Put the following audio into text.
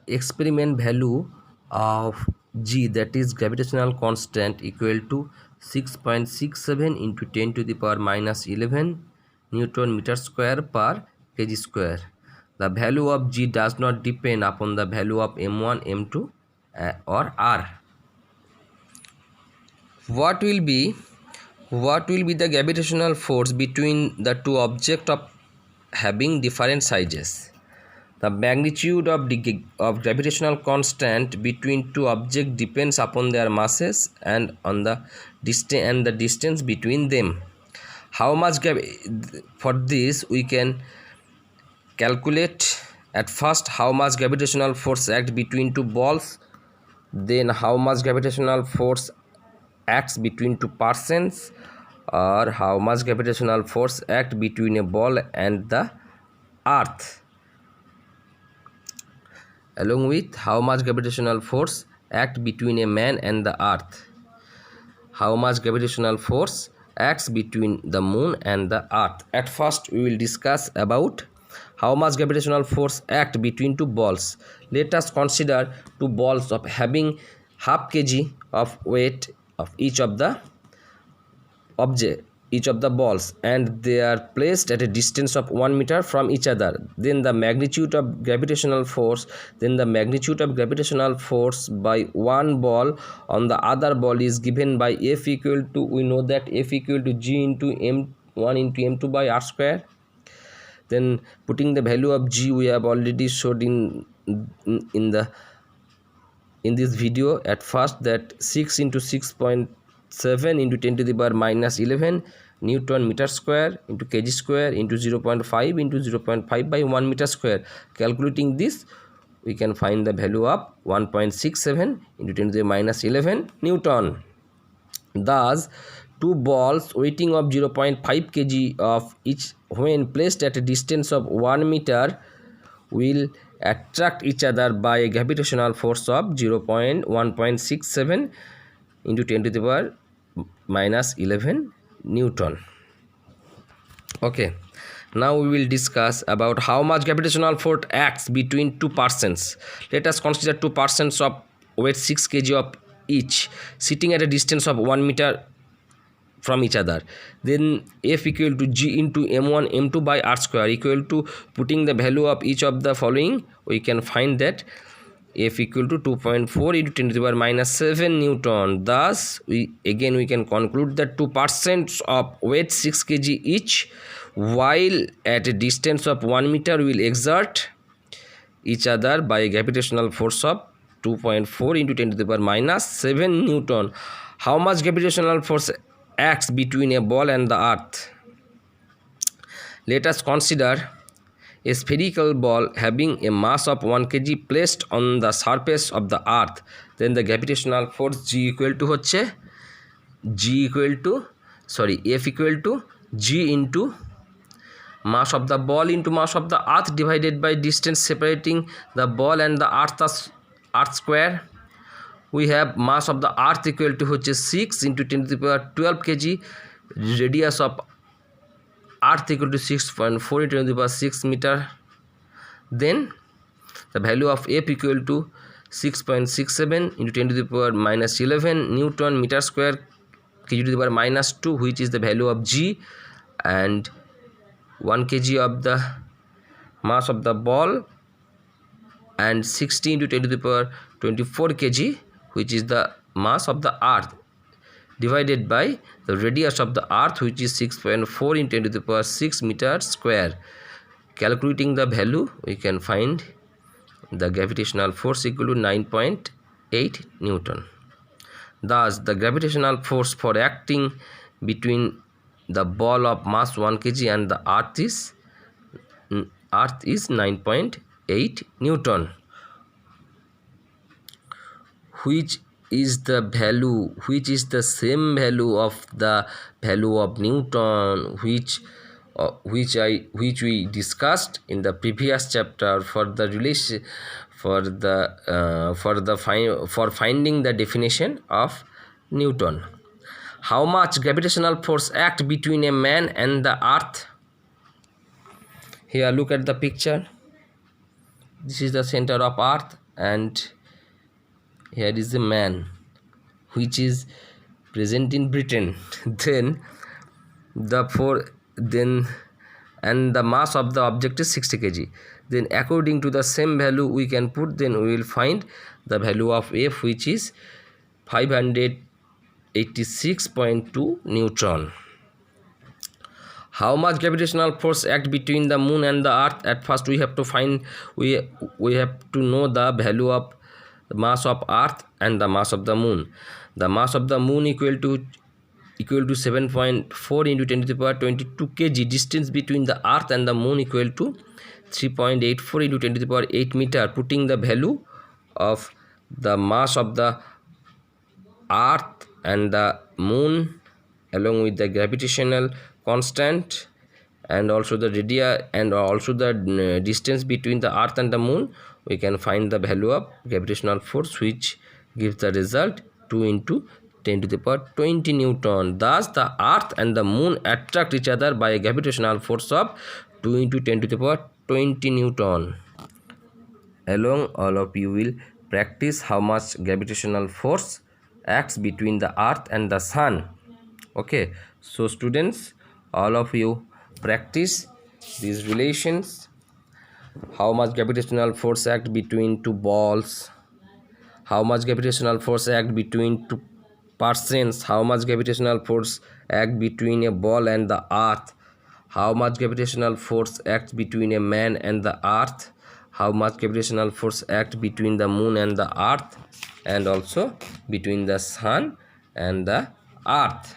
experiment value of G, that is gravitational constant, equal to 6.67 into 10 to the power minus 11 Newton meter square per kg square. The value of G does not depend upon the value of M1, M2 or R. What will be the gravitational force between the two objects of having different sizes? The magnitude of gravitational constant between two objects depends upon their masses and on the distance between them. How much for this we can calculate at first how much gravitational force acts between two balls, then how much gravitational force acts between two persons, or how much gravitational force acts between a ball and the earth, along with how much gravitational force acts between a man and the earth, how much gravitational force acts between the moon and the earth. At first we will discuss about how much gravitational force acts between two balls. Let us consider two balls of having half kg of weight of each of the balls, and they are placed at a distance of 1 meter from each other. Then the magnitude of gravitational force by one ball on the other ball is given by F equal to, we know that F equal to G into M1 into M2 by R square. Then putting the value of G, we have already showed in this video at first, that 6 into 6.7 into 10 to the power minus 11 Newton meter square into kg square into 0.5 into 0.5 by 1 meter square. Calculating this, we can find the value of 1.67 into 10 to the minus 11 Newton. Thus, two balls weighting of 0.5 kg of each, when placed at a distance of 1 meter, will attract each other by a gravitational force of 1.67 into 10 to the power minus 11 Newton. Okay, now we will discuss about how much gravitational force acts between two persons. Let us consider two persons of weight 6 kg of each, sitting at a distance of 1 meter from each other. Then F equal to G into M1 M2 by R square, equal to, putting the value of each of the following, we can find that F equal to 2.4 into 10 to the power minus 7 Newton. Thus we can conclude that two persons of weight 6 kg each, while at a distance of 1 meter, will exert each other by a gravitational force of 2.4 into 10 to the power minus 7 Newton. How much gravitational force acts between a ball and the earth? Let us consider a spherical ball having a mass of 1 kg placed on the surface of the earth. Then the gravitational force F equal to G into mass of the ball into mass of the earth divided by distance separating the ball and the earth square. We have mass of the earth equal to 6 into 10 to the power 12 kg, radius of earth equal to 6.4 into 10 to the power 6 meter. Then the value of F equal to 6.67 into 10 to the power minus 11 Newton meter square kg to the power minus 2, which is the value of G, and 1 kg of the mass of the ball, and 60 into 10 to the power 24 kg, which is the mass of the earth, divided by the radius of the earth, which is 6.4 into 10 to the power 6 meter square. Calculating the value, we can find the gravitational force equal to 9.8 Newton. Thus, the gravitational force for acting between the ball of mass 1 kg and the earth is 9.8 Newton, which is the same value of the value of Newton, which we discussed in the previous chapter for the relation for finding the definition of Newton. How much gravitational force acts between a man and the earth? Here look at the picture. This is the center of earth and here is a man which is present in Britain. Then and the mass of the object is 60 kg. Then according to the same value we can put, then we will find the value of F, which is 586.2 Newton. How much gravitational force act between the moon and the earth? At first we have to find, we have to know the value of the mass of earth and the mass of the moon. The mass of the moon equal to 7.4 into 10 to the power 22 kg. Distance between the earth and the moon equal to 3.84 into 10 to the power 8 meter. Putting the value of the mass of the earth and the moon along with the gravitational constant and also the radii and also the distance between the earth and the moon, we can find the value of gravitational force, which gives the result 2 into 10 to the power 20 Newton. Thus the earth and the moon attract each other by a gravitational force of 2 into 10 to the power 20 Newton. Along all of you will practice how much gravitational force acts between the earth and the sun. Okay, so students, all of you practice these relations. How much gravitational force act between two balls, how much gravitational force act between two persons, how much gravitational force act between a ball and the earth, how much gravitational force acts between a man and the earth, how much gravitational force act between the moon and the earth, and also between the sun and the earth.